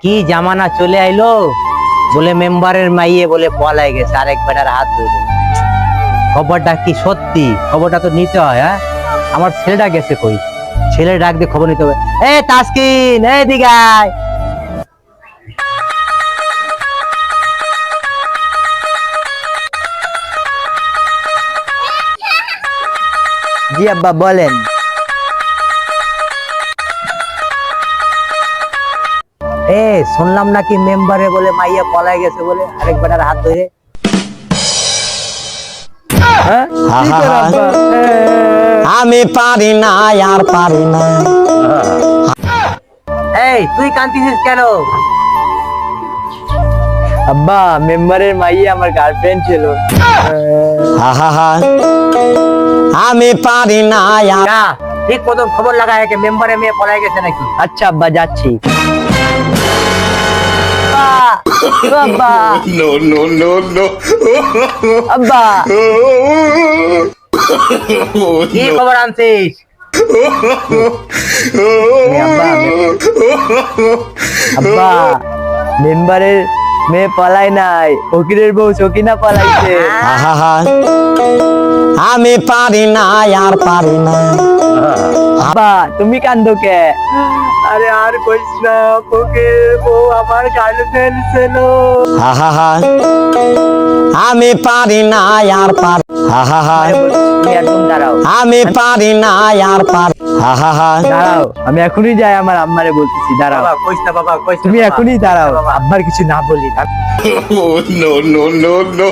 কি জামানা চলে আইলো, বলে মেম্বারের মাইয়ে বলে পলাই গেছে আরেক বেটার হাত ধরে। খবরটা কি সত্যি? খবরটা তো নিতে হয়। হ্যাঁ, আমার ছেলেটা গেছে কই? ছেলে ডাক দিয়ে খবর নিতে হবে। এ তাসকিন, এই দিকে আয়। জি আব্বা বলেন। এ শুনলাম নাকি মেম্বারে বলে মাইয়া পলাই গেছে বলে আরেক বেটার হাত ধরে। হ্যাঁ? কি করে আব্বা? আমি পারি না আর পারি না। এই তুই কাঁদতেছিস কেন? আব্বা মেম্বারের মাইয়া আমার গার্লফ্রেন্ড ছিল। আমি পারি না আর যা, ঠিক মতন খবর লাগায় কে মেম্বারে মেয়ে পলাই গেছে নাকি। আচ্ছা আব্বা যাচ্ছি। আব্বা, No, no, no, no. আব্বা কি খবর আনছিস? আব্বা মেম্বারের মেয়ে পলাই নাই, ফকিরের বউ সকিনা পলাইছে। আমি পারি না আর পারি না। আব্বা তুমি কান্দো কে? আরে আর কইস না, ফকিরের বউ আমার গার্লফ্রেন্ড ছিল। আমি পারি না আর পারি। তুমি একদম দাঁড়াও। আমি পারি না আর পারি। দাঁড়াও, আমি এখনই যাই আমার আম্মারে বলতেছি। দাঁড়াও, বাবা কইস না, বাবা কইস না, তুমি বাবা। এখনই দাঁড়াও, আব্বার কিছু না বলি। Oh, no, no, no, no.